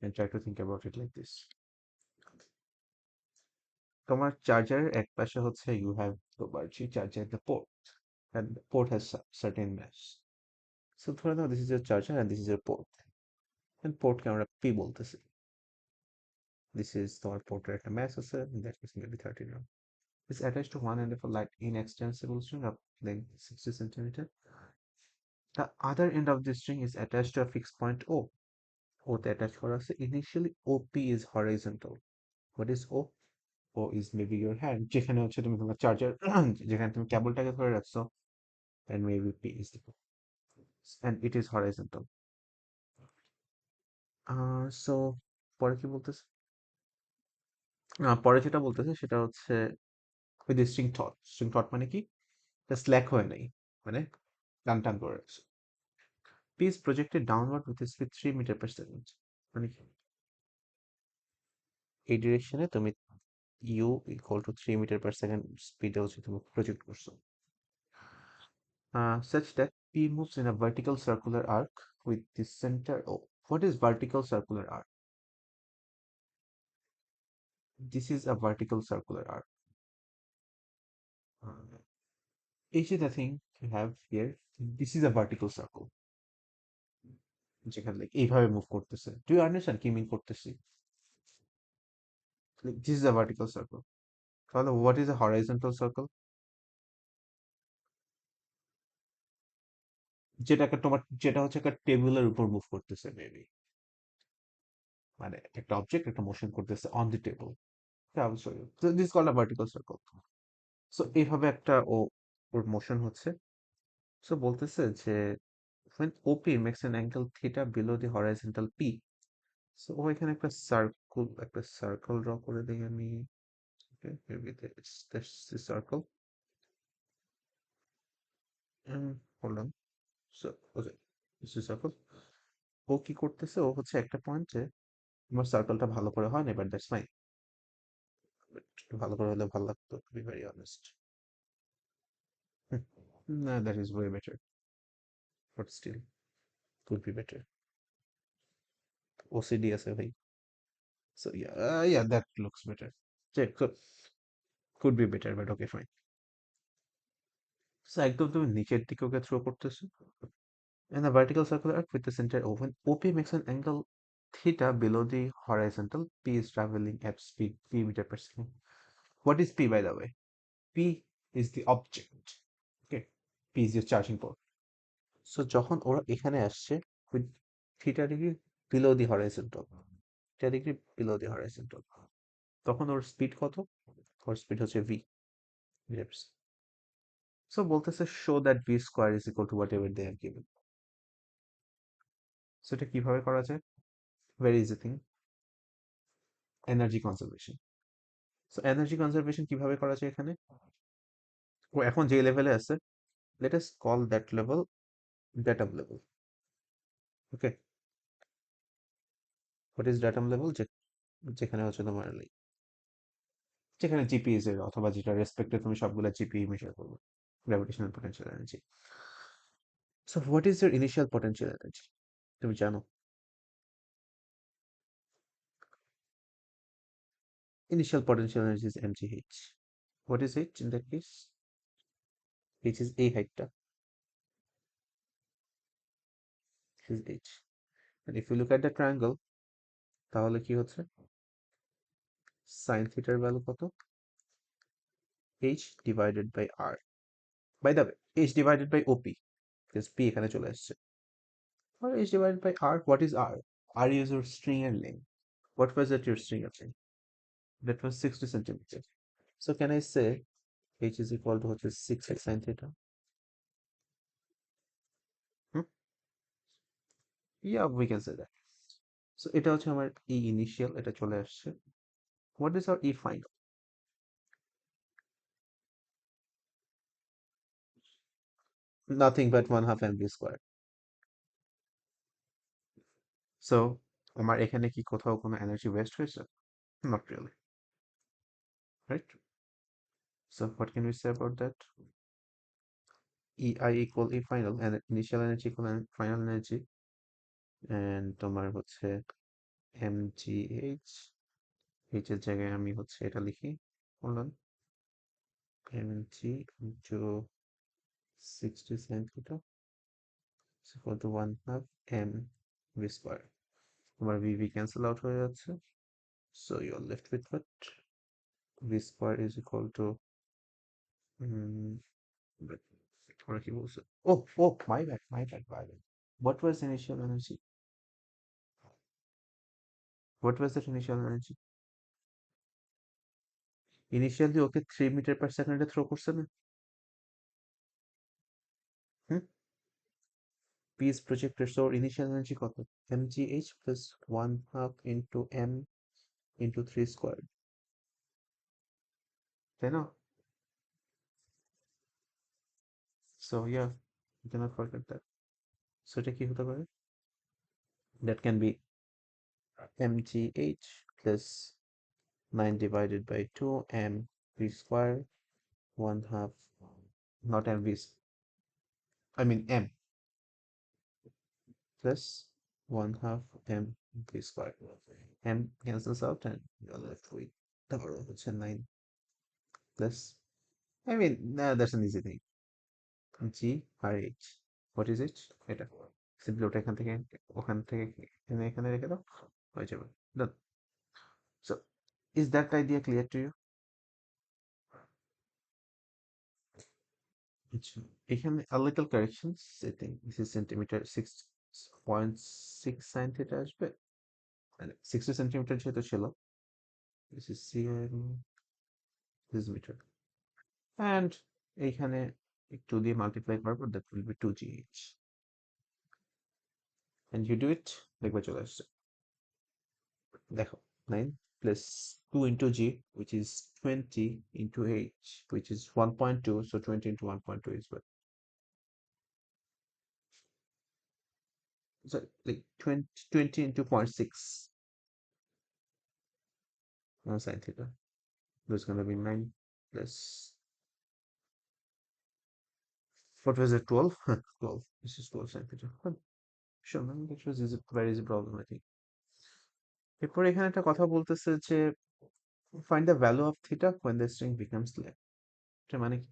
and try to think about it like this. তোমার চার্জারের এক পাশে হচ্ছে you have তোমার সেই charger the port and the port has certain mass. So ধরে নাও this is your charger and this is your port, and port কে আমরা P বলতেছি. This is তোমার পোর্টের একটা mass আছে, that is maybe 13 ohm. It's attached to one end of a light inextensible string of length 60 centimeter. The other end of the string is attached to a fixed point O. O তে attach করা আছে. Initially OP is horizontal. What is O? O is maybe your hand, যেখানে হচ্ছে তুমি তোমার charger যেখানে তুমি কেবলটাকে ধরে রাখছো, and maybe P is the and it is horizontal. So পরে কি বলতেছে? পরে যেটা বলতেছে সেটা হচ্ছে with the string taut মানে কি? এটা slack হয় নাই, মানে টান টান করে রাখছে. P is projected downward with a speed 3 meter per second. মানে কি? এই ডিরেকশনে তুমি u equal to 3 meter per second স্পিডে হচ্ছে তুমি প্রজেক্ট করছো. Such that P moves in a vertical circular arc with the center O. What is vertical circular arc? This is a vertical circular arc. Each the thing you have here, this is a vertical circle. যেখানে like এইভাবে move করতেছে. Do you understand কি মিন করতেছি? Like this is a vertical circle. তাহলে what is a horizontal circle? যেটা হচ্ছে একটা টেবিলের উপর মুভ করতেছে মেবি, মানে একটা অবজেক্ট একটা মোশন করতেছে on the table. Yeah, I will show you. So this is called a vertical circle. So এইভাবে একটা ওর মোশন হচ্ছে. So বলতেছে যে when OP makes an angle theta below the horizontal P. So ও এখানে একটা circle draw করে দিই আমি. Okay, maybe that's the circle. Hold on. So okay, this is circle. ও কি করতেছে, ও হচ্ছে একটা পয়েন্টে আমার সার্কেলটা ভালো করে হয় না, বাট দ্যাটস ফাইন. ভালো করে হলে ভালো লাগতো, টু বি ভেরি অনেস্ট. না, that is way better, but still could be better. OCD আছে ভাই. So yeah, that looks better. Check. So could be better, but okay, fine. So একদম তুমি নিচের দিকে ওকে থ্রো করতেছো. And a vertical circular arc with the center O. When OP makes an angle theta below the horizontal, P is traveling at speed p meter per second. What is P, by the way? P is the object. Okay, P is your charging port. So যখন ওরা এখানে আসছে with theta degree below the horizontal, theta degree below the horizontal, তখন ওর speed কত? ওর speed হচ্ছে v meter per second. So বলতেছে show that v square is equal to whatever they have given. So এটা কিভাবে করা যায়? Very easy thing. Energy conservation. So energy conservation কিভাবে করা যায় এখানে? ও এখন যে লেভেলে আছে, let us call that level datum level. Okay, what is datum level? যেখানে হচ্ছে তোমার like যেখানে GPs এর অথবা যেটা রেসপেক্টে তুমি সবগুলা GPE মেজার করবে, gravitational potential energy. So what is your initial potential energy? তুমি জানো? Initial potential energy is mgh. What is h in that case? H is এই হাইটটা. This is h. And if you look at the triangle, তাহলে কি হচ্ছে? Sin theta এর value কত? h divided by r. By the way, h divided by OP, because p এখানে চলে আসছে. Or h divided by r. What is r? R is your string and length. What was that your string and length? That was 60 centimeters. So can I say h is equal to হচ্ছে 6 sin theta? Hmm? Yeah, we can say that. So এটা হচ্ছে আমার e initial, এটা চলে আসছে. What is our e final? Nothing but 1/2 mv squared. So আমার এখানে কি কোথাও কোনো এনার্জি ওয়েস্ট হয়েছে? Not really, right? So what can we say about that? ei equal e final, and initial energy equal final energy, and তোমার হচ্ছে mgh, h এর জায়গায় আমি হচ্ছে এটা লিখি, বললাম mg into 60 sin theta is equal to 1/2 m v square. তোমার v cancel out হয়ে যাচ্ছে, so you're left with what? v square is equal to um, ওরা কি বলছে? Oh, oh, my bad. What was initial energy? What was that initial energy? Initially okay 3 metre per সেকেন্ডে throw করছে না? হুম? P is projected, so initial energy কত? mgh plus 1/2 into m into 3 squared, তাই না? So yeah, you cannot forget that. So এটা কি হতে পারে? That can be mgh plus 9 divided by 2 m v square 1/2, not mv, I mean m, plus 1/2 m v square. M cancels out and you're left with ধরো হচ্ছে 9 plus, I mean, that's an easy thing. G আর H. What is it? এটা simply ওটা ওখান থেকে এখানে রেখে দাও, হয়ে যাবে। Done. So, is that idea clear to you? আচ্ছা, এখানে a little corrections. I think this is centimeter, 6.6 sin theta আসবে, মানে 60 সেন্টিমিটার যেহেতু ছিল, this is cm, this is meter, and এইখানে 2 দিয়ে মাল্টিপ্লাই করবো, that will be 2gh, and you do it, দেখবে চলে আসছে। দেখো, 9 plus 2 into g, which is 20 into h, which is 1.2, so 20 into 1.2 is what? So like 20 into 0.6 sin theta. That's gonna be 9 plus, what was it, 12? 12. This is 12 sin theta. Sure, man, that was easy, very easy problem, I think. এরপর এখানে একটা কথা বলতেছে যে find the value of theta when the string becomes slack. এটা মানে কি?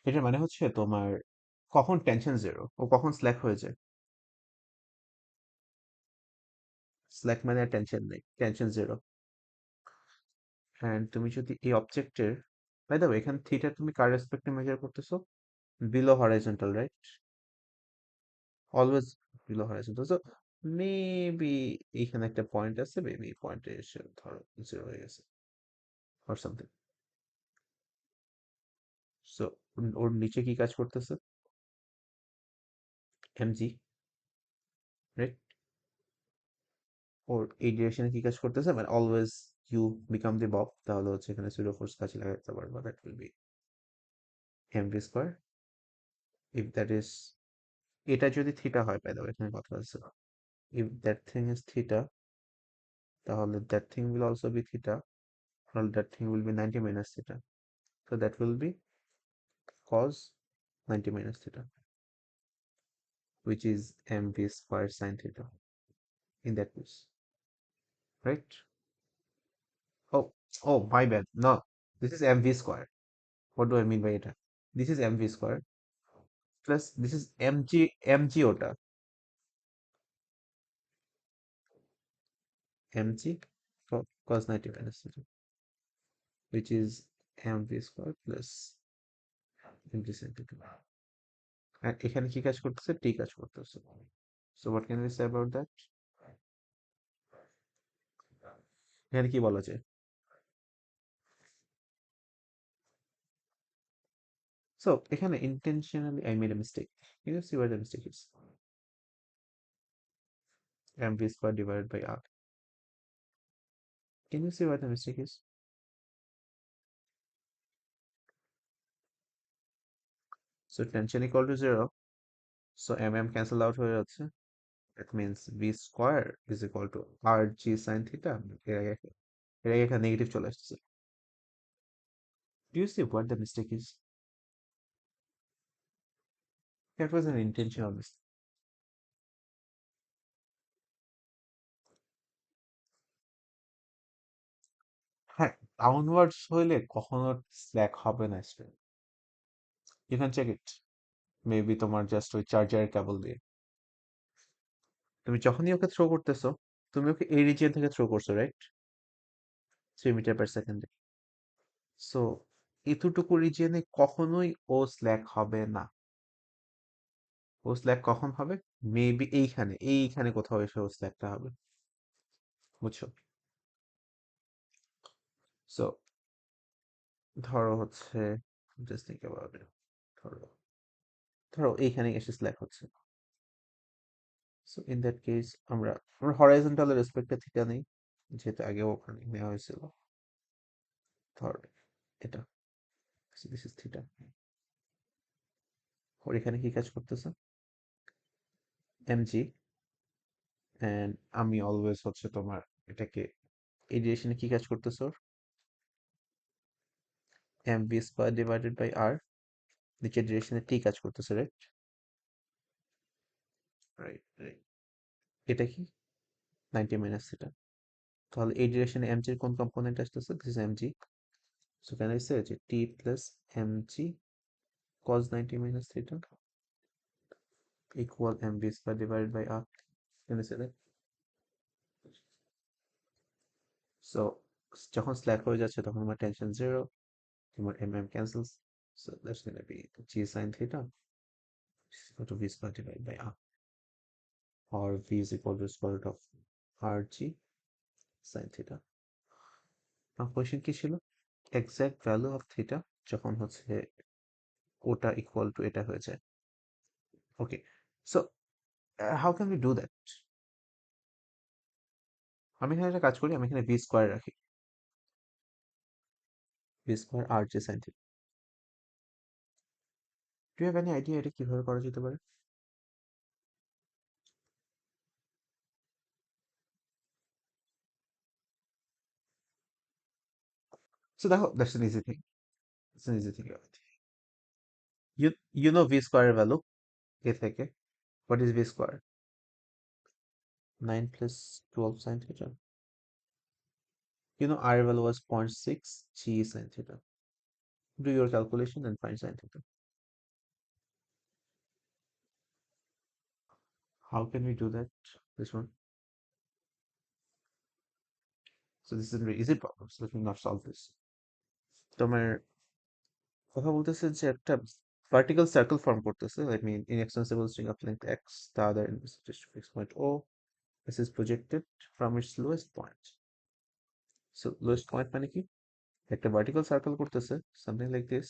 এটা মানে হচ্ছে তোমার কখন টেনশন জিরো ও কখন স্ল্যাক হয়ে যায়। স্ল্যাক মানে আর টেনশন নেই, টেনশন জিরো। অ্যান্ড তুমি যদি এই অবজেক্টের, বাই দ্য ওয়ে, এখানে থিটা তুমি কার রেসপেক্টে মেজার করতেছো? Below horizontal, right? Always below horizontal. So maybe এইখানে একটা পয়েন্ট আছে, মেবি এই পয়েন্টে এসে ধরো জিরো হয়ে গেছে অর সামথিং। সো ওর নিচে কি কাজ করতেছে? MG, right? ওর এই ডিরেকশনে কি কাজ করতেছে, মানে always you become the bob, তাহলে হচ্ছে এখানে সুডো ফোর্স কাজে লাগাতে পারবো, that will be MV square. If that is, এটা যদি থিটা হয়, বাই দ্য ওয়ে এখানে কথা আছে, if that thing is theta, তাহলে that thing will also be theta, or that thing will be 90 minus theta. So that will be cos 90 minus theta, which is mv square sin theta in that case, right? Oh, oh, my bad. No, this is mv square. What do I mean by it? This is mv square plus this is mg ওটা, mg cos 90 minus theta, which is mv square plus mg sin theta. And এখানে কি কাজ করতেছে? t কাজ করতেছে। So what can we say about that? এখানে কি বলা যায়? So এখানে intentionally I made a mistake. Can you see where the mistake is? mv square divided by r. Can you see where the mistake is? So tension equal to 0. So cancel out হয়ে যাচ্ছে. That means v square is equal to rg sin theta. এর আগে এখানে negative চলে আসছে। Do you see what the mistake is? That was an intentional mistake. Downwards হইলে কখনো slack হবে না strain. You can check it. Maybe তোমার জাস্ট ওই চার্জারের কেবল দিয়ে। তুমি যখনই ওকে থ্রো করতেছো, তুমি ওকে এই রিজিয়ন থেকে থ্রো করছো, রাইট? 3 মিটার পার সেকেন্ডে। সো এতটুকু রিজিয়নে কখনোই ও স্ল্যাক হবে না। ও স্ল্যাক কখন হবে? মেবি এইখানে কোথাও এসে ও স্ল্যাকটা হবে। বুঝছো? সো ধরো হচ্ছে, জাস্ট থিঙ্ক অ্যাবাউট ইট। ধরো ধরো এইখানে এসে স্ল্যাক হচ্ছে। সো ইন দ্যাট কেস আমরা হরাইজন্টালের রেসপেক্টে থিটা নেই, যেহেতু আগেও ওখানে নেওয়া হয়েছিল। ধর এটা, দিস ইজ থিটা। ওর এখানে কি কাজ করতেছে? এমজি। এন্ড আমি অলওয়েজ হচ্ছে তোমার এটাকে, এই ডিরেকশনে কি কাজ করতেছে ওর? এমভি স্কোয়ার ডিভাইডেড বাই আর। নিচের ডিরেকশনে টি কাজ করতেছে, রাইট? Right, right. এটা কি? 90 মাইনাস থিটা। তাহলে এই ডিরেকশনে এমজির কোন কম্পোনেন্ট আসতেছে? This is MG. So can I সে যে টি plus MG cos 90 minus theta equal mv square divided by r. Can I say that? So যখন স্ল্যাক হয়ে যাচ্ছে তখন আমার টেনশন জিরো, তোমার cancels. So that's going to be g sin theta is equal to v square divided by r, or v is equal to square root of rg sin theta. আমার question কি ছিল? Exact value of theta যখন হচ্ছে ওটা equal to এটা হয়ে যায়। Okay, so how can we do that? আমি এখানে একটা কাজ করি, আমি এখানে ভি স্কোয়ার রাখি, ভি স্কোয়ার আর g sine theta. Do you have any idea এটা কিভাবে করা যেতে পারে? So that's an easy thing. It's an easy thing. You know v square value a থেকে. What is v square? 9 plus 12 sin theta. You know r value was 0.6 g sin theta. Do your calculation and find sin theta. How can we do that? This one. So this is a very easy problem. So let me not solve this. তোমার কথা বলতেছে যে একটা vertical circle form করতেছে, like mean inextensible string of length x, the other in this fixed point O. This is projected from its lowest point. So lowest point মানে কি? একটা vertical circle করতেছে, something like this,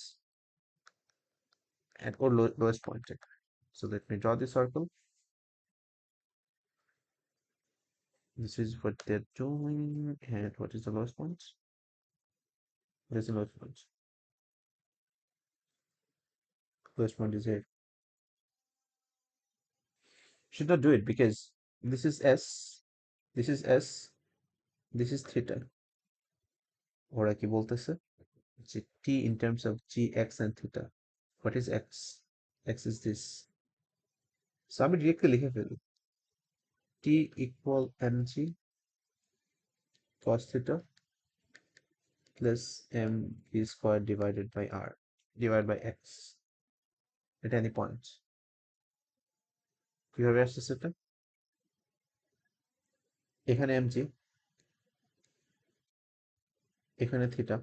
at or lowest point. So let me draw the circle. This is what they're doing. And what is the lowest point? What is the lowest point? Lowest point is here. Should not do it because this is S, this is S, this is theta. ওরা কি বলতেছে যে t in terms of g, x and theta. What is x? X is this. So আমি directly লিখে ফেলি t equal mg cos theta plus m v square divided by r divided by x at any point. কিভাবে আসছে সেটা? এখানে mg, এখানে theta.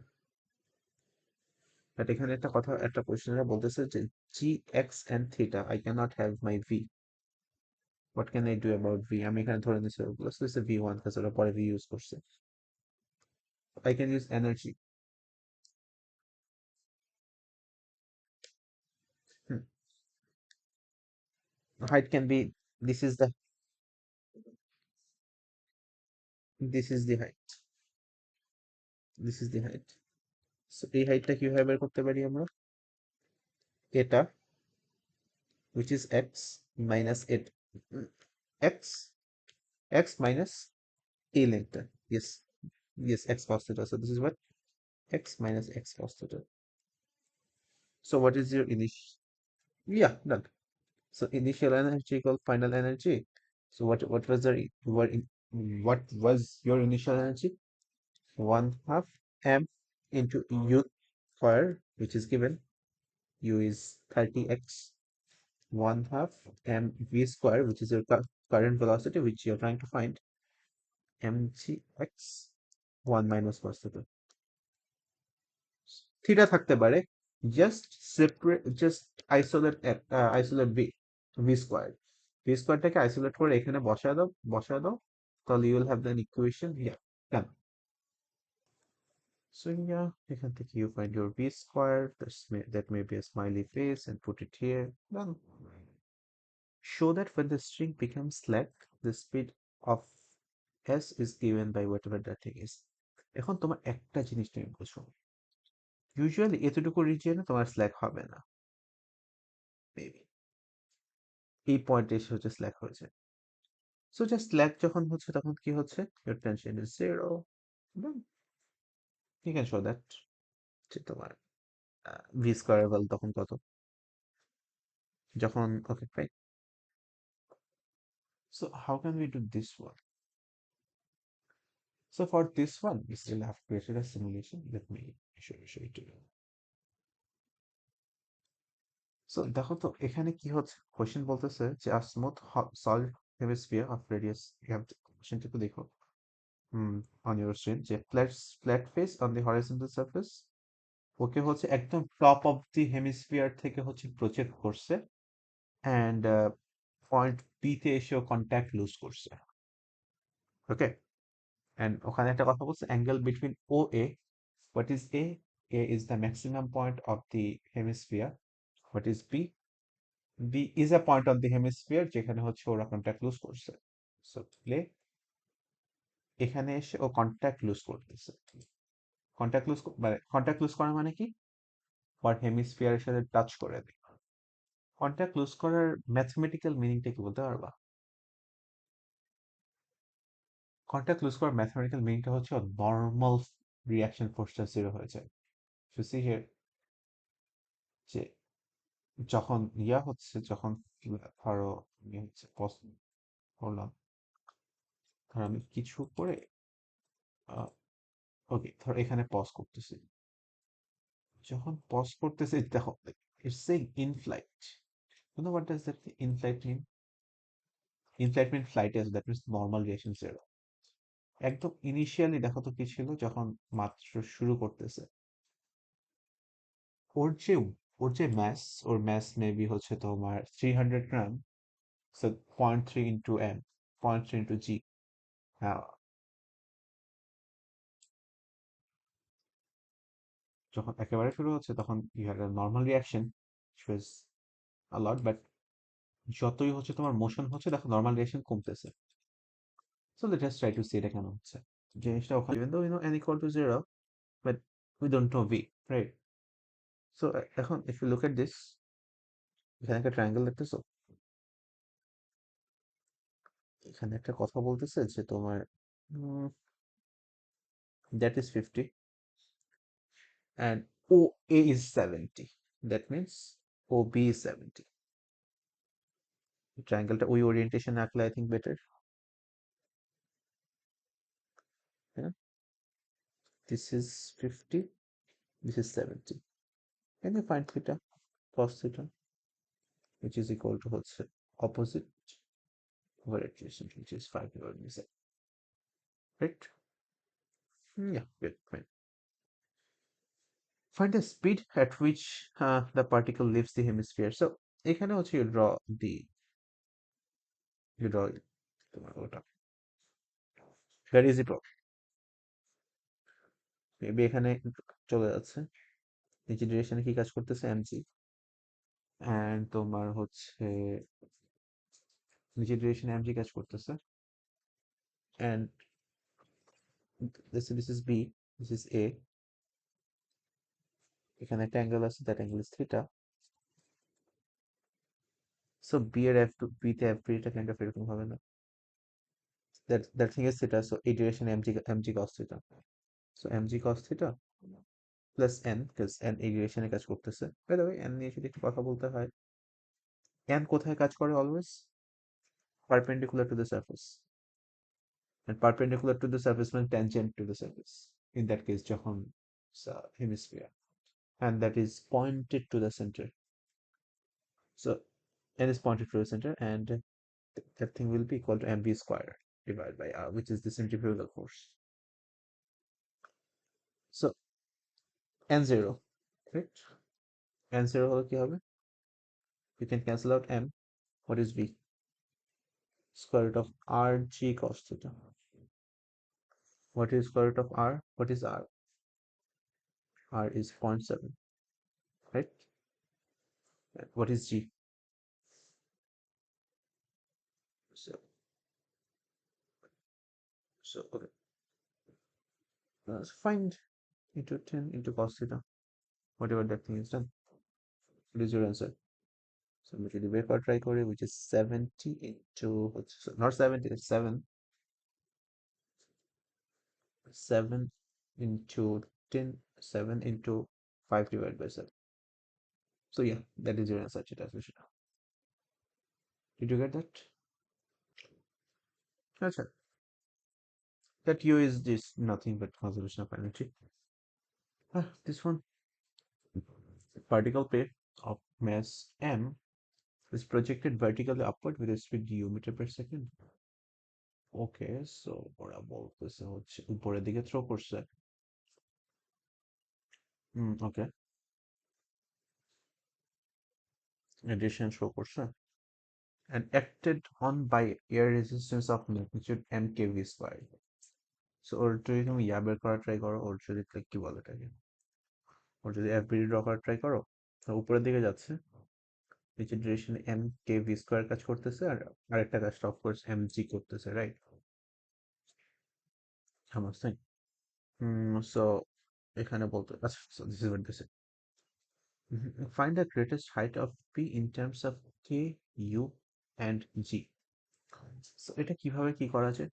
But এখানে একটা কথা, একটা কোয়েশ্চেন বলতেছে যে g x and theta, I can't have my v. What can I do about v? আমি এখানে ধরে নিচ্ছি প্লাস দিচ্ছে ভি ওয়ান, কাছে ওরা পরে ভি ইউজ করছে। I can use energy. Height can be, this is the, this is the height, this is the height. So এই হাইটটা কিভাবে বের করতে পারি আমরা? এটা which is x minus it, x, x minus a length. Yes, yes, x cos theta. So this is what? X minus x cos theta. So what is your initial? Yeah, done. So initial energy equal final energy. So what was the what was your initial energy? One half m into u square, which is given. U is 30x, 1/2 mv square, which is your current velocity, which you're trying to find, mgx 1 minus cos theta. Theta থাকতে পারে, just separate, just isolate, isolate v square, v স্কোয়ারটাকে isolate করে এখানে বসায় দাও, তাহলে you will have then equation, done. So এখান থেকে you find your v square, that may be a smiley face, and put it here. Done. Show that when the string becomes slack, the speed of s is given by whatever that thing is. এখন তোমার একটা জিনিস তুমি বুঝো, usually এতটুকু রিজিয়নে তোমার slack হবে না, মেবি এই পয়েন্টে এসে হচ্ছে স্ল্যাক হয়েছে। সো জাস্ট স্ল্যাক যখন হচ্ছে তখন কি হচ্ছে, your tension is zero. Done. You can show that যে তোমার ভি স্কোয়ার ভ্যালু তখন কত, যখন, okay fine. So how can we do this one? So for this one, we still have created a simulation. Let me show it to you. So দেখো তো এখানে কি হচ্ছে, কোশ্চেন বলতেছে যে a smooth solid hemisphere of radius, you have কোশ্চেনটা একটু দেখো on your screen, যে flat face on the horizontal surface, ওকে হচ্ছে একদম টপ অফ দি হেমিস্ফিয়ার থেকে হচ্ছে প্রজেক্ট করছে, অ্যান্ড পয়েন্ট বি তে এসেও কন্ট্যাক্ট লুজ করছে, ওকে। অ্যান্ড ওখানে একটা কথা বলছে, angle between O A, what is A, A is the maximum point of the hemisphere, what is B, B is a point of the hemisphere যেখানে হচ্ছে ওরা কন্ট্যাক্ট লুজ করছে। সো প্লে, এখানে এসে ও কন্ট্যাক্ট লুজ করতেছে, contact lose করা মানে কি, ওর হেমিস্ফিয়ারের সাথে টাচ করে দেয়। কন্ট্যাক্ট লুজ করার ম্যাথমেটিক্যাল মিনিংটা কি বলতে পারবা? কন্ট্যাক্ট লুজ করার ম্যাথমেটিক্যাল মিনিংটা হচ্ছে নর্মাল রিয়াকশন ফোর্সটা জিরো হয়ে যায়। সো সি হিয়ার, যে যখন হচ্ছে, যখন ধরো আমি হচ্ছে পজ করলাম, ধরো আমি কিছু করে, ওকে ধরো এখানে পজ করতেছি, যখন পজ করতেছি দেখো, it's saying in flight, you know what does that in flight mean? In flight mean flight as, that means normal reaction zero. একদম ইনিশিয়ালি দেখো তো কি ছিল, যখন মাত্র শুরু করতেছে, ওর যে ওর ম্যাস মেবি হচ্ছে তোমার 300 gram, so 0.3 into m, 0.3 into g. হ্যাঁ, যখন একেবারে শুরু হচ্ছে তখন you had normal reaction was a lot, but যতই হচ্ছে তোমার মোশন হচ্ছে দেখো নর্মাল রিয়াকশন কমতেছে। So let us try to see এটা কেন হচ্ছে, জিনিসটা ওখানে, even though we know n equal to 0, but we don't know v, right? So এখন if you look at this, এখানে একটা ট্রায়াঙ্গেল দেখতেছো, এখানে একটা কথা বলতেছে যে তোমার that is 50 and OA is 70. That means OB is 70. Triangle ওই orientation আঁকলে I think better. Yeah. This is 50. This is 70. Can you find theta, cos theta, which is equal to হচ্ছে opposite over adjacent, which is 5 over z. Right? Yeah, good. Fine. Find the speed at which the particle leaves the hemisphere. So এখানে হচ্ছে you draw তোমার ওটা very easy problem. Maybe এখানে চলে যাচ্ছে, নিচে ডিরেকশনে কি কাজ করতেছে, এমজি, এন্ড তোমার হচ্ছে নিচে ডিরেকশনে এমজি কাজ করতেছে, and this is b, this is a, এখানে একটা অ্যাঙ্গেল আছে, that angle is theta. So B এর এফ টু বি তে এফ এটা কাইন্ড অফ এরকম হবে না, that thing is theta, so এই direction mg cos theta, so mg cos theta plus n, because n এই ডিরেকশনে কাজ করতেছে। বাই দ্য ওয়ে, n নিয়ে যদি একটু কথা বলতে হয়, n কোথায় কাজ করে always, perpendicular to the surface, and perpendicular to the surface means tangent to the surface. In that case, যখন hemisphere, and that is pointed to the center. So n is pointed to the center, and that thing will be equal to mv square divided by r, which is the centrifugal force. So n0, right? n0 হলো কি হবে? You can cancel out m. What is v? Square root of rg cos theta. What is square root of r? What is r? R is 0.7, right? And what is g? So, okay. So find into 10 into cos theta, whatever that thing is done. What is your answer? So we can divide by try kore, which is 70 into, not 70, it's 7. 7 into 10, 7 into 5 divided by 7. So yeah, that is your answer, Chitas Vishnu. Did you get that? That's it. That u is this nothing but conservation of energy. This one, particle pair of mass m is projected vertically upward with a speed u meter per second. Okay, so ওরা বলতেছে হচ্ছে উপরের দিকে throw করছে। ওকে, addition show করছে and acted on by air resistance of magnitude m kv square. So ওর যদি তুমি ইয়া বের করা ট্রাই করো, ওর যদি কি বলে এটাকে, ওর যদি এফবিডি ড্র করা ট্রাই করো, তো উপরের দিকে যাচ্ছে, নিচের ডিরেকশনে এম কে ভি স্কোয়ার কাজ করতেছে, আর আরেকটা কাজটা অফকোর্স এম জি করতেছে, রাইট? সামথিং। সো এখানে বলতে, আচ্ছা, so this is what this is, find the greatest height of p in terms of k, u and g. So এটা কিভাবে কি করা যায়?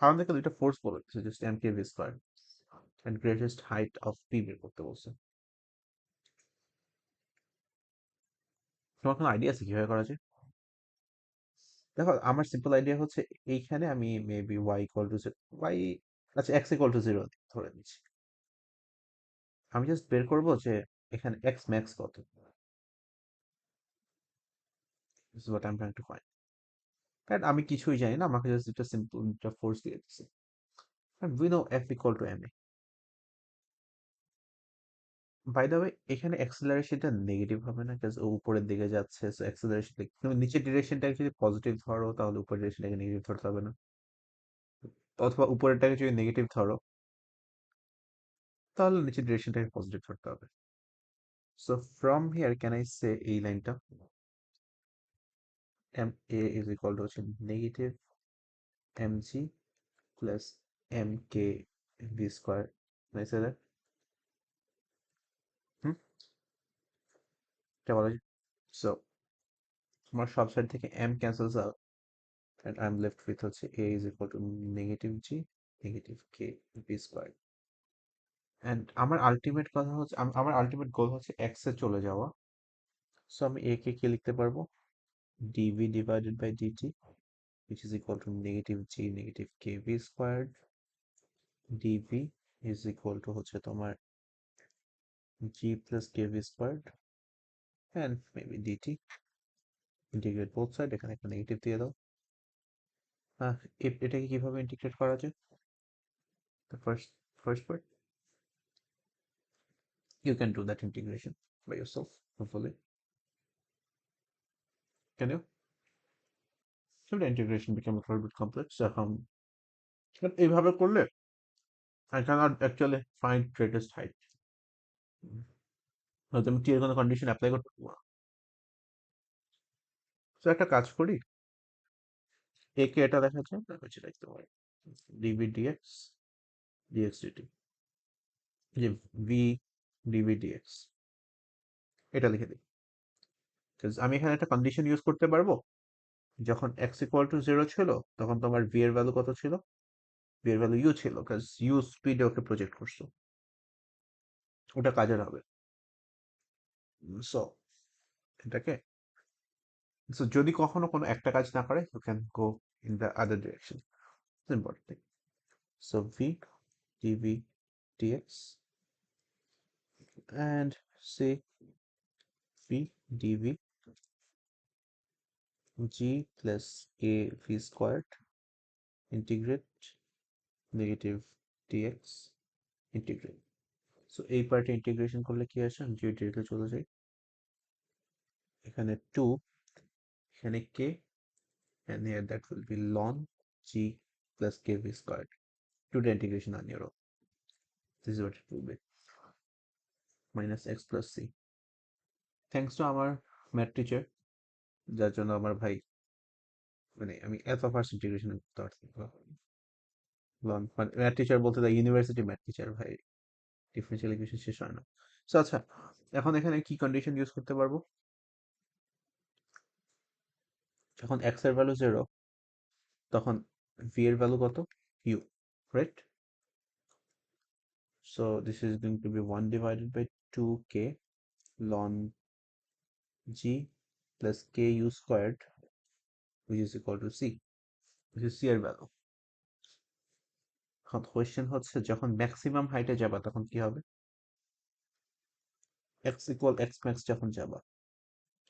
আমাদেরকে দুইটা ফোর্স বলে দিচ্ছে, just M K V square and greatest height of p বের করতে বলছে। তোমার কোনো আইডিয়া আছে কিভাবে করা যায়? দেখো, আমার সিম্পল আইডিয়া হচ্ছে, এইখানে আমি maybe y equal to y, আচ্ছা x ইকুয়াল টু 0 ধরে নিচ্ছি। আমি জাস্ট বের করবো যে এখানে x ম্যাক্স কত। This is what I am trying to find. কারণ আমি কিছুই জানি না, আমাকে জাস্ট একটা সিম্পল একটা ফোর্স দিয়ে দিচ্ছে। And we know F equal to ma. By the way, এখানে অ্যাক্সেলারেশনটা নেগেটিভ হবে না, কাজ ও উপরের দিকে যাচ্ছে, সো অ্যাক্সেলারেশন, তুমি নিচের ডিরেকশনটাকে যদি পজিটিভ ধরো তাহলে উপরের ডিরেকশনটাকে নেগেটিভ ধরতে হবে না, অথবা উপরেরটাকে যদি নেগেটিভ ধরো তাহলে নিচের ডিরেকশনটাকে পজিটিভ ধরতে হবে। So from here can I say এই লাইনটা m A is equal to হচ্ছে negative m g plus m K V square, nice that. হুম, এটা বলা যায়। সো আমার সব সাইড থেকে m cancels out, and I'm left with হচ্ছে a is equal to negative g negative k b squared. And আমার আলটিমেট কথা হচ্ছে, আমার আলটিমেট গোল হচ্ছে x এ চলে যাওয়া। সো আমি a কে কি লিখতে পারবো? dv divided by dt which is equal to negative g negative k b squared, dv is equal to হচ্ছে তোমার g plus k b squared and maybe dt, integrate both side, এখানে একটা negative দিয়ে দাও। এটাকে কিভাবে ইন্টিগ্রেট করা যায়? The first part, you can do that integration by yourself, hopefully. Can you? So the integration became a little bit complex. But এইভাবে করলে I cannot actually find greatest height. হয়তো আমি টিয়ের কোনো কন্ডিশন অ্যাপ্লাই করতে পারবো না। তো একটা কাজ করি, এ কে এটা দেখা যায়, তারপর সেটা লিখতে পারি dv dx dx dt, যে v dv dx এটা লিখে দিই, আমি এখানে একটা কন্ডিশন ইউজ করতে পারবো। যখন x ইকুয়াল টু 0 ছিল তখন তোমার v এর ভ্যালু কত ছিল? v এর ভ্যালু u ছিল, কাজ u স্পিডে ওকে প্রজেক্ট করছো, ওটা কাজের হবে। সো এটাকে, সো যদি কখনো কোনো একটা কাজ না করে, you can go in the other direction, important thing. So v dv dx and say v dv g plus a v squared integrate negative dx integrate. So এই পার্টে ইন্টিগ্রেশন করলে কি আসে, আমি যদি ডিরেক্টলি চলে যাই, এখানে 2, এখানে k, and here that will be ln g plus kv squared to the integration on your own. This is what it will be, minus x plus c. Thanks to আমার ম্যাথ টিচার, যার জন্য আমার ভাই মানে আমি এত first integration করতে পারছি। লন মানে ম্যাথ টিচার বলতে দ্য ইউনিভার্সিটি ম্যাথ টিচার ভাই, ডিফারেন্সিয়াল ইকুয়েশন শেষ হয় না। সো আচ্ছা, এখন এখানে কি কন্ডিশন ইউজ করতে পারবো, যখন x এর ভ্যালু 0 তখন v এর ভ্যালু কত, u, right? So this is going to be 1 divided by 2k ln g plus ku squared, which is equal to c, which is c এর ভ্যালু। এখন question হচ্ছে যখন ম্যাক্সিমাম হাইটে যাবা তখন কি হবে, x equal x max যখন যাবা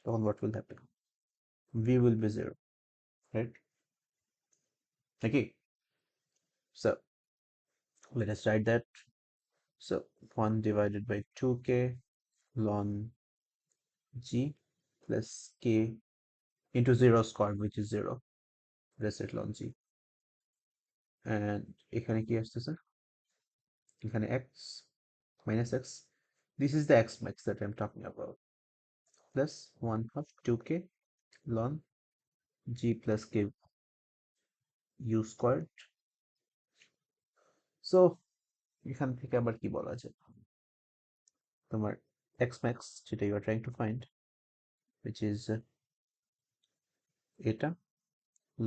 তখন what will happen, v will be 0, right? নাকি? So let us write that. So 1 divided by 2k ln g plus k into 0 squared, which is 0, let's set ln g, and এখানে কি আসতেছে, এখানে x minus x, this is the x max that I'm talking about, plus 1 half 2k ln g plus k u squared. So এখান থেকে আবার কি বলা যায়, তোমার x max যেটা you are trying to find, which is এটা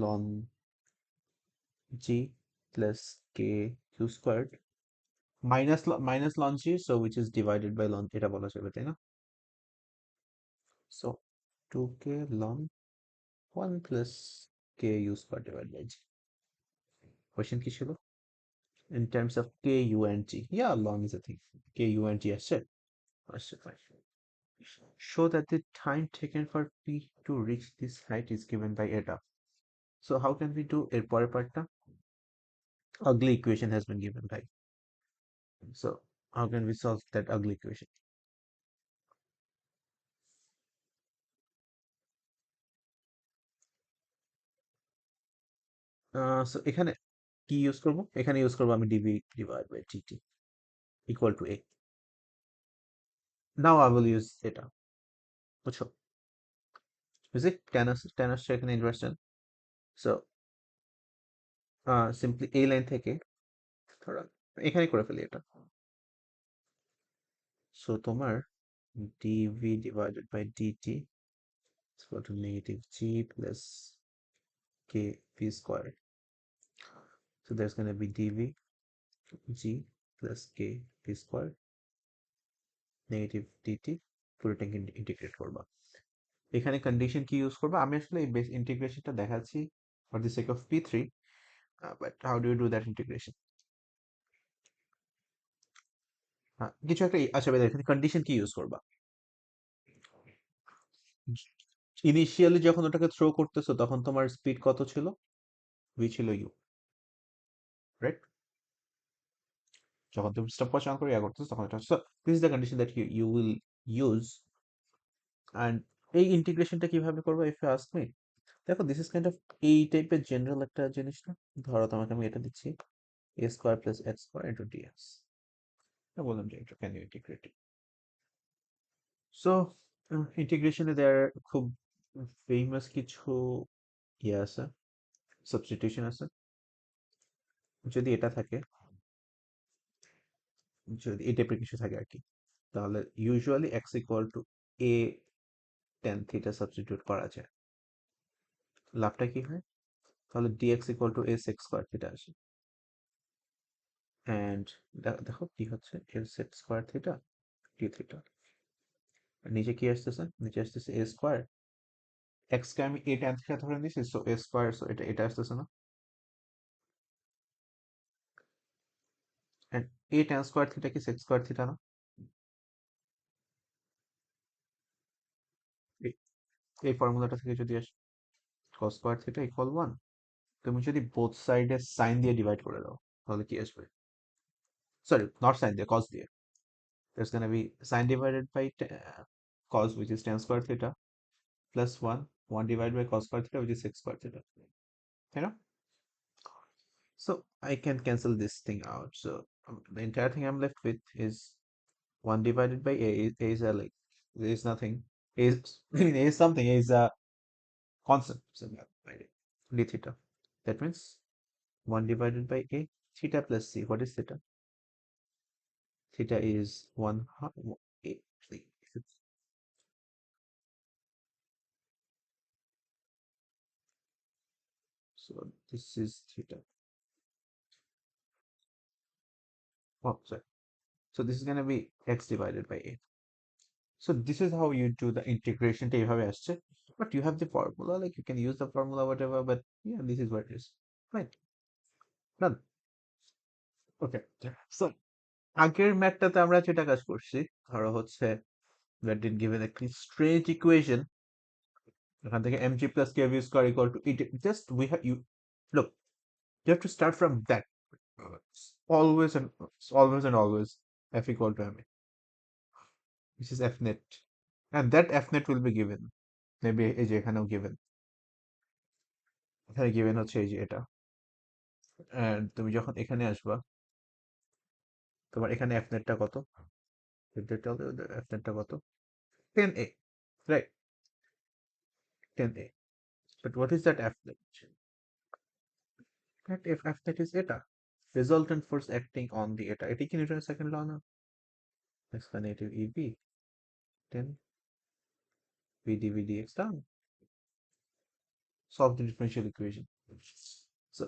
ln g plus k q squared minus ln g, so which is divided by ln, এটা বলা যাবে তাই না? So 2k ln 1 plus k u squared divided by g. Question কি ছিল? In terms of k, u, and g. Yeah, ln is a thing. K, u, and g আসছে? আসছে, fine. Show that the time taken for p to reach this height is given by eta. So how can we do এর পরের পার্টটা? Ugly equation has been given by. So how can we solve that ugly equation? So এখানে কি use করব? এখানে use করব আমি dv divided by dt equal to a. Now I will use এটা, বুঝছো? বুঝছি? tan আসছে এখানে ইনভার্স tan. So simply এই লাইন থেকে ধরো এখানে করে ফেলি এটা। So তোমার dv divided by dt is equal to negative g plus k v squared. So there's going to be dv g plus k v squared negative dt, পুরোটাকে integrate করবা। এখানে কন্ডিশন কি ইউজ করবা, আমি আসলে এই বেস ইন্টিগ্রেশনটা দেখাচ্ছি for the sake of p3, but how do you do that integration? কিছু একটা আচ্ছা, এখানে কন্ডিশন কি ইউজ করবা, ইনিশিয়ালি যখন ওটাকে থ্রো করতেছো তখন তোমার স্পিড কত ছিল, v ছিল u, রাইট? যখন তুমি স্টপ ওয়াচ অন করে করতেছো তখন এটা, so this is the condition that you will use. And এই ইন্টিগ্রেশনটা কিভাবে করবো ইফ ইউ আস্ক মি, দেখো দিস ইজ কাইন্ড অফ এই টাইপের জেনারেল একটা জিনিস না। ধরো তোমাকে আমি এটা দিচ্ছি a square plus x square into dx, বললাম যে এটা ক্যান ইউ ইন্টিগ্রেট। সো ইন্টিগ্রেশনে দেয়ার খুব ফেমাস কিছু ইয়ে আছে, সাবস্টিটিউশন আছে। যদি এটা থাকে, যদি এই টাইপের কিছু থাকে আর কি, তাহলে usually x equal to a tan theta substitute করা যায়। লাভটা কি হয়, তাহলে dx equal to a sec square theta আসে। অ্যান্ড দেখো কি হচ্ছে, a sec square theta d theta, নিচে কি আসতেছে, নিচে আসতেছে এ স্কোয়ার, এক্স কে আমি এ টেন থিটা ধরে নিয়েছি, সো এ স্কোয়ার, সো এটা এটা আসতেছে না, and a tan square theta কি সেক স্কোয়ার থিটা না? এই ফর্মুলাটা থেকে যদি আসে cos স্কয়ার থিটা ইকুয়াল 1, তুমি যদি বোথ সাইডে সাইন দিয়ে ডিভাইড করে দাও তাহলে কি আসবে? সরি, নট সাইন দিয়ে, cos দিয়ে। There's gonna be sin divided by cos, which is tan square theta, plus 1 divided by cos square theta, which is sec square theta. You know? So I can cancel this thing out. So the entire thing I'm left with is 1 divided by a. A is a, like, there is nothing. A is, I mean, A is something. A is a constant. So d theta. That means 1 divided by a, theta plus c. What is theta? Theta is 1 half a. So this is theta. Oh, sorry. So this is going to be x divided by a. So this is how you do the integration to have আসছে. But you have the formula, like you can use the formula, whatever, but yeah, this is what it is. Right. Done. Okay. So আগের ম্যাথটাতে আমরা যেটা কাজ করছি, ধরো হচ্ছে that did given a strange equation, এখান থেকে mg plus kv square equal to it. Just we have you look, you have to start from that. Always and always f equal to ma, which is f net, and that f net will be given. Maybe এই যে এখানেও given, এখানে given হচ্ছে এই যে এটা। And তুমি যখন এখানে আসবা, তোমার এখানে f netটা কত? Did they tell you the f netটা কত? 10a, right? 10a. But what is that f net? That f net is eta, resultant force acting on the eta. এটি কি নিউটনের সেকেন্ড ল না? Explanative eb 10 v dv dx down. Solve the differential equation. So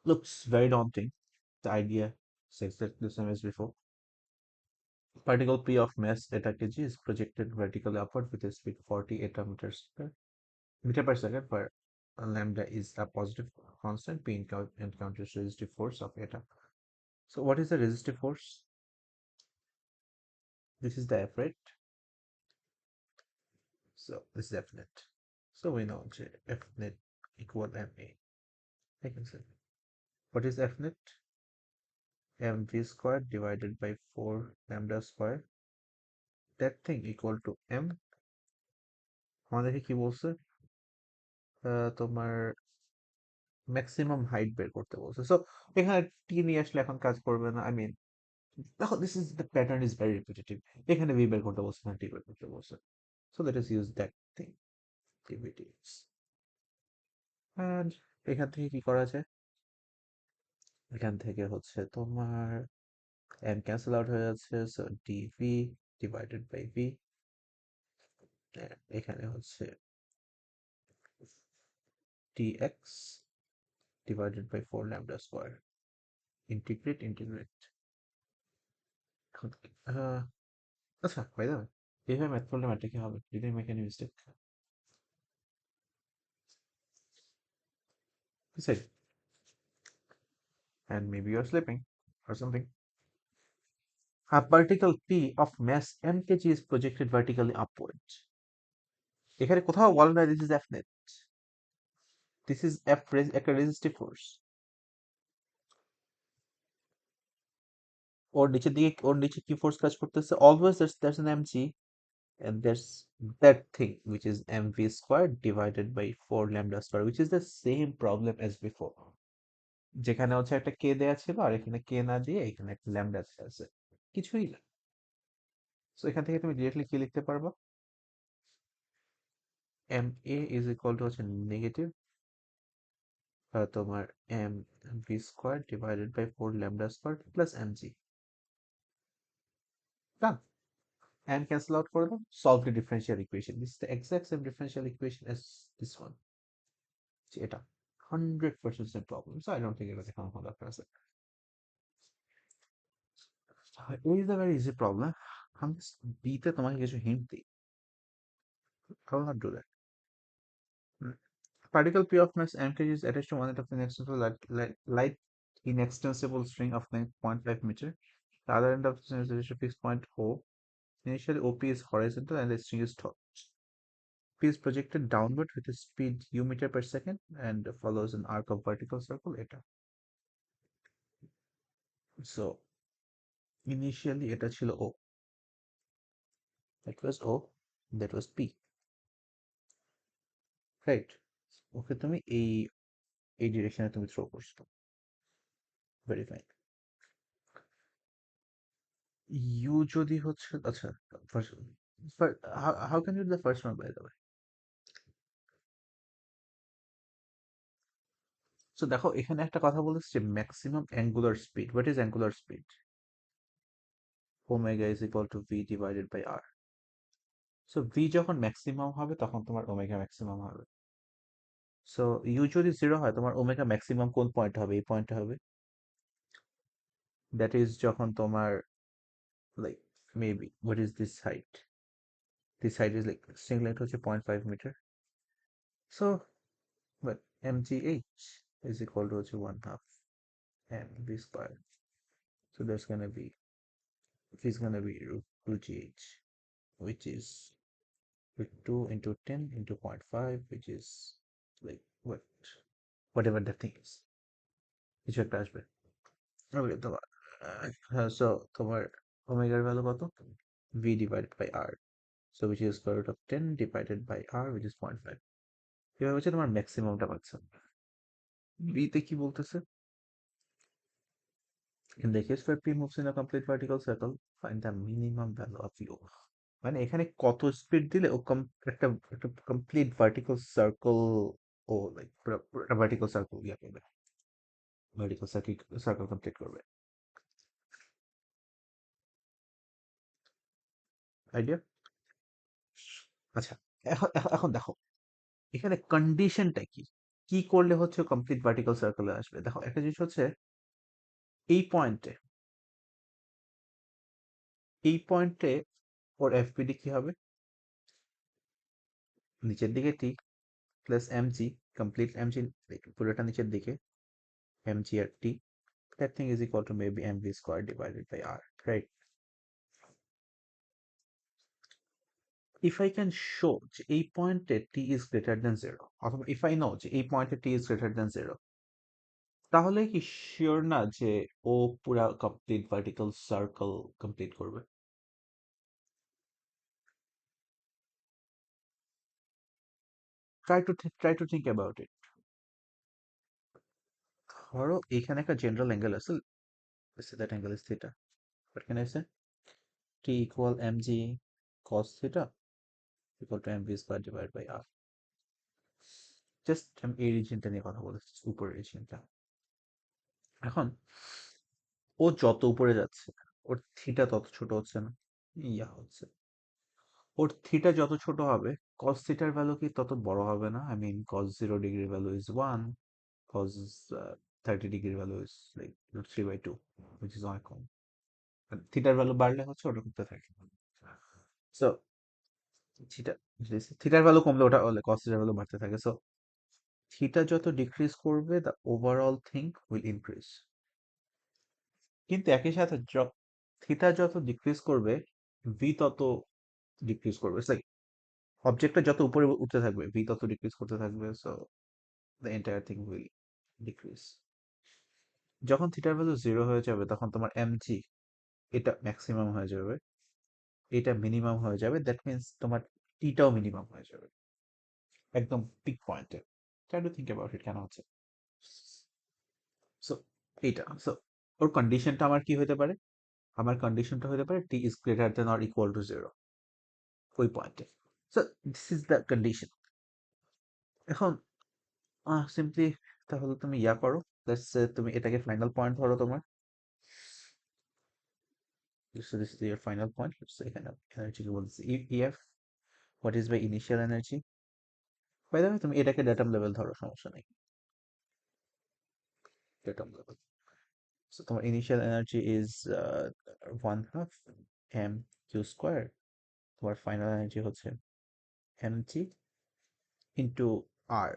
looks very daunting. The idea says that the same as before. Particle p of mass eta kg is projected vertically upward with a speed 40 eta meter per second, where lambda is a positive constant. P encounters resistive force of eta. So what is the resistive force? This is the F, right? So this is F net. So we know F net equal ma. I can say what is F net? Mv squared divided by 4 lambda square. That thing equal to m, আমাদেরকে কি বলছে? তোমার maximum height বের করতে বলছে। So এখানে টি নিয়ে আসলে এখন কাজ করবে না। আই মিন, দেখো, this is the pattern is very repetitive. এখানে ভি বের করতে বলছে, এখানে টি বের করতে বলছে। So let us use that thing, টিভিটিস। এন্ড এখান থেকে কি করা যায়? এখান থেকে হচ্ছে তোমার এম ক্যান্সেল আউট হয়ে যাচ্ছে, so dv divided by v. এখানে হচ্ছে dx divided by 4 lambda square. Integrate. আচ্ছা, by the way, এইভাবে ম্যাথ করলে ম্যাথটা কি হবে? Did I make any mistake? He said, and maybe you're sleeping or something. A particle p of mass m kg is projected vertically upwards. এখানে কোথাও বলে না this is f net. This is একটা resistive force. ওর নিচে কি force কাজ করতেছে? Always there's an mg, and there's that thing which is mv squared divided by 4 lambda square, which is the same problem as before. যেখানে হচ্ছে একটা কে দেয়া ছিল আর এখানে কে না দিয়ে এখানে একটা ল্যামডা আছে, কিছুই না। সো এখান থেকে তুমি ডিরেক্টলি কি লিখতে পারবা? M A is equal to হচ্ছে নেগেটিভ তোমার M V square divided by 4 lambda square plus M G. Done. and cancel out করে দাও, solve the differential equation. This is the exact same differential equation as this one. এটা 100% same problem. So I don't think এটা দেখানো কোনো দরকার আছে। It is a very easy problem. আমি b তে তোমাকে কিছু হিন্ট দিই। I will not do that. Particle P of mass m kg is attached to one end of an extensible light inextensible string of length 0.5 meter. The other end of the string is attached to fixed point O. Initially, OP is horizontal and the string is taut. piece projected downward with a speed u meter per second and follows an arc of vertical circle এটা so initially এটা ছিল O, that was O, that was P, right? ওকে তুমি এই ডিরেকশনে তুমি throw করছো, very fine. You যদি হচ্ছে আচ্ছা first, how can you the first one by the way? So দেখো এখানে একটা কথা বলেছে যে maximum angular speed, what is angular speed? Omega is equal to V divided by R. So V যখন ম্যাক্সিমাম হবে তখন তোমার ওমেগা ম্যাক্সিমাম হবে। সো ইউ যদি জিরো হয় তোমার ওমেগা ম্যাক্সিমাম কোন পয়েন্ট হবে? এই পয়েন্টে হবে। দ্যাট ইজ যখন তোমার like maybe what is this height? This height is like string length হচ্ছে 0.5 metre. So but mgh is equal to 1/2 mv square. So that's gonna be root gh, which is root 2 into 10 into 0.5, which is like whatever the thing is, কিছু একটা আসবে। ওকে তোমার so তোমার ওমেগার value কত? v divided by r, so which is square root of 10 divided by r, which is 0.5। এভাবে হচ্ছে তোমার ম্যাক্সিমামটা পাচ্ছ। v তে কি বলতেছে? In the case where p moves in a complete vertical circle, find the minimum value of u। মানে এখানে কত স্পিড দিলে ও একটা একটা কমপ্লিট ভার্টিক্যাল সার্কেল, ও লাইক পুরো ভার্টিক্যাল সার্কেল ইয়া করবে, ভার্টিক্যাল সার্কেল কমপ্লিট করবে। আইডিয়া? আচ্ছা, এখন দেখো এখানে কন্ডিশনটা কি, কি করলে হচ্ছে কমপ্লিট ভার্টিক্যাল সার্কেলে আসবে? দেখো একটা জিনিস হচ্ছে এই পয়েন্টে, এই পয়েন্টে ওর এফপিডি কি হবে? নিচের দিকে টি প্লাস এমজি, কমপ্লিট এমজি পুরোটা নিচের দিকে, mg at t, that thing is equal to maybe mv squared divided by r, right? If I can show যে এই পয়েন্টে t is greater than 0, অথবা if I know যে এই পয়েন্টে t is greater than 0, তাহলে কি শিওর না যে ও পুরা কমপ্লিট ভার্টিক্যাল সার্কেল কমপ্লিট করবে? Try to think about it. ধরো এখানে একটা জেনারেল অ্যাঙ্গেল আছে, let's say that angle is theta. What can I say? T equal mg cos theta equal to mv squared divided by r. Just আমি এই রিজিয়নটা নিয়ে কথা বলেছি, উপরের রিজিয়নটা। এখন ও যত উপরে যাচ্ছে ওর থিটা তত ছোট হচ্ছে না? ইয়া হচ্ছে। ওর থিটা যত ছোট হবে কস থিটার ভ্যালু কি তত বড় হবে না? I mean cos 0 degree value is 1, cos 30 degree value is like root 3/2, which is অনেক কম। থিটার ভ্যালু বাড়লে হচ্ছে ওটা করতে থাকে। সো থিটা, থিটার ভ্যালু কমলে ওটা কস থিটার ভ্যালু বাড়তে থাকে। সো থিটা যত ডিক্রিজ করবে the overall thing will increase. কিন্তু একই সাথে থিটা যত ডিক্রিজ করবে ভি তত ডিক্রিজ করবে। লাইক অবজেক্টটা যত উপরে উঠতে থাকবে ভি তত ডিক্রিজ করতে থাকবে। So the entire thing will decrease. যখন থিটার ভ্যালু 0 হয়ে যাবে তখন তোমার এমজি এটা ম্যাক্সিমাম হয়ে যাবে, এটা মিনিমাম হয়ে যাবে, দ্যাট মিনস তোমার টিটাও মিনিমাম হয়ে যাবে একদম পিক পয়েন্টে। Try to think about it কেন হচ্ছে। সো এইটা, সো ওর কন্ডিশনটা আমার কি হতে পারে? আমার কন্ডিশনটা হতে পারে t is greater than or equal to 0 ওই পয়েন্টে। So this is the condition. এখন সিম্পলি তাহলে তুমি ইয়া করো, লেটস সে তুমি এটাকে ফাইনাল পয়েন্ট ধরো তোমার। So this is your final point. Let's say এখানে এনার্জি কি বলতেছে, EF, what is my initial energy? By the way তুমি এটাকে ডেটাম লেভেল ধরো, সমস্যা নেই, ডেটাম লেভেল। সো তোমার initial energy is 1/2 mq square, তোমার ফাইনাল এনার্জি হচ্ছে mg into r,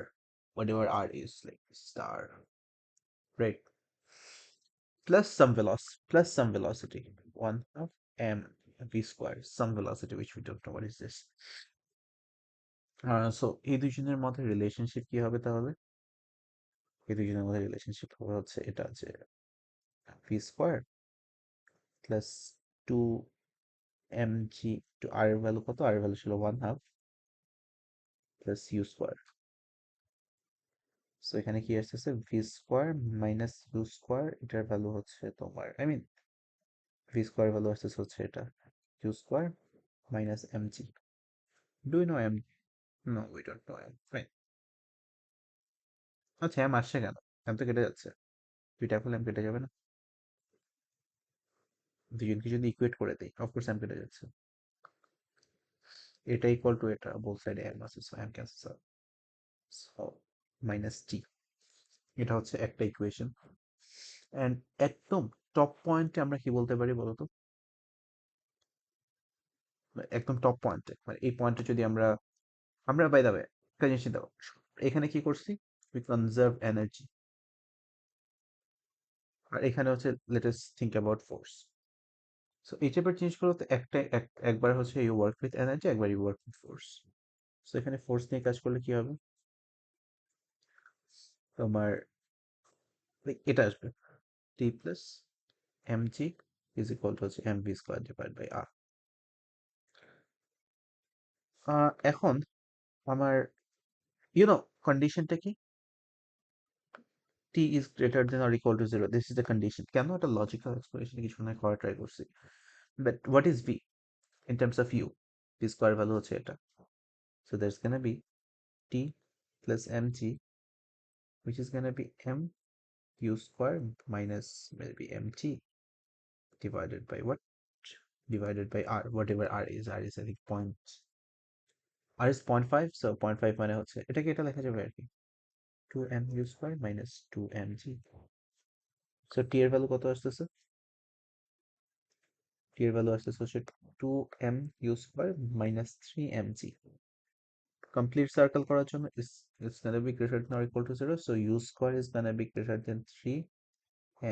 whatever r is, like star, right? Plus some velocity, 1/2 m v square, some velocity which we don't know what is this. So এই দুইজনের মধ্যে relationship কি হবে তাহলে? এই দুইজনের মধ্যে রিলেশনশিপ হবে হচ্ছে এটা যে v square plus two m g, two আর এর ভ্যালু কত? আর এর ভ্যালু ছিল 1/2 প্লাস ইউ স্কোয়ার। সো এখানে কি আসতেছে? V square minus U square, এটার ভ্যালু হচ্ছে তোমার, I mean V square value আসতেছে হচ্ছে এটা U square minus M G. Do you know M? No, we don't know M. Fine. আচ্ছা, এম আসছে কেন? এম তো কেটে যাচ্ছে। দুইটা করলে এম কেটে যাবে না? দুজনকে যদি ইকুয়েট করে দিই, অফকোর্স এম কেটে যাচ্ছে। এটা ইকুয়াল টু এটা, বোথ সাইডে এম আছে, so m cancels out. So minus t, এটা হচ্ছে একটা ইকুয়েশন। এন্ড একদম টপ পয়েন্টে আমরা কি বলতে পারি বলতো? একদম টপ পয়েন্টে, মানে এই পয়েন্টে যদি আমরা আমরা বাই দ্য ওয়ে একটা জিনিস চিন্তা করো। এখানে কি করছি? We conserve energy. আর এখানে হচ্ছে let us think about force. So এই টাইপের জিনিসগুলো তো একবার হচ্ছে ইউ ওয়ার্ক উইথ এনার্জি, একবার you work with force. So এখানে ফোর্স নিয়ে কাজ করলে কি হবে? তোমার এটা আসবে T plus M G is equal to হচ্ছে M V square divide by R. এখন আমার কন্ডিশনটা কি? T is greater than or equal to zero, this is the condition. কেন? এটা লজিক্যাল এক্সপ্লেনেশন কিছু না করা ট্রাই করছি। But what is V in terms of U? V square value হচ্ছে এটা। So that's gonna be T plus M G, which is gonna be m u square minus maybe mt divided by what? Divided by r, whatever r is. R is I think point, r is 0.5, so 0.5 মানে হচ্ছে এটাকে এটা লেখা যাবে আর কি 2mu square minus 2mg. So t এর value কত আসতেছে? t এর ভ্যালু আসতেছে হচ্ছে 2mu square minus 3mg. Complete circle করার জন্য is gonna be greater than or equal to 0, so u square is gonna be greater than 3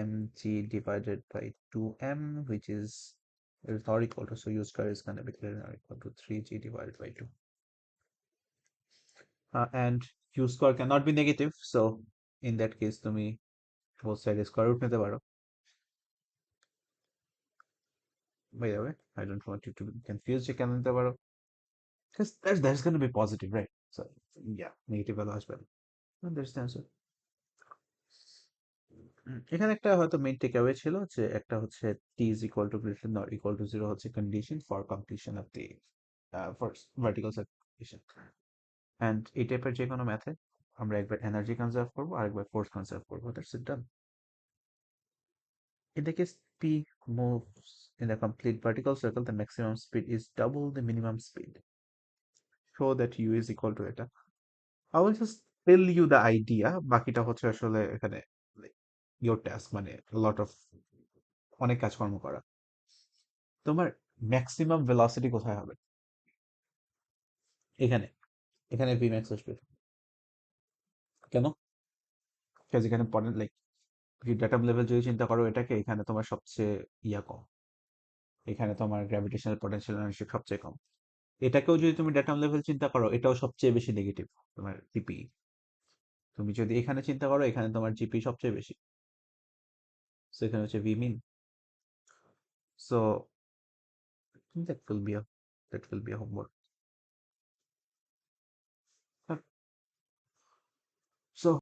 mg divided by 2m, which is not equal to, so u square is going to be greater than or equal to 3g divided by 2. And u square cannot be negative, so in that case তুমি both side square root নিতে পারো। By the way, I don't want you to be confused, যে কেন নিতে পারো, because that's going to be positive, right? So yeah, negative value আসবে না। And that's the answer. এখানে একটা হয়তো মেইন টেক অ্যাওয়ে ছিল, যে একটা হচ্ছে t is equal to greater than or equal to 0 হচ্ছে condition for completion of the first vertical circulation. And এই টাইপের যে কোনো ম্যাথে আমরা একবার এনার্জি কনজার্ভ করবো আর একবার ফোর্স কনজার্ভ করবো, that's it, done. In the case p moves in a complete vertical circle, the maximum speed is double the minimum speed. Show that u is equal to এটা। I will just tell you the idea, বাকিটা হচ্ছে আসলে এখানে like your task, মানে a lot of অনেক কাজকর্ম করা। তোমার ম্যাক্সিমাম ভেলোসিটি কোথায় হবে? এখানে, এখানে vmax আসবে। কেন? কাজ এখানে পড়েন, লাইক ডেটা লেভেল যদি চিন্তা করো এটাকে, এখানে তোমার সবচেয়ে ইয়া কম, এখানে তোমার গ্র্যাভিটেশনাল পটেনশিয়াল এনার্জি সবচেয়ে কম। এটাকেও যদি তুমি ডেটাম লেভেল চিন্তা করো, এটাও সবচেয়ে বেশি নেগেটিভ তোমার জিপি। তুমি যদি এখানে চিন্তা করো, এখানে তোমার জিপি সবচেয়ে বেশি, সো এখানে হচ্ছে V mean. So that will be that will be homework.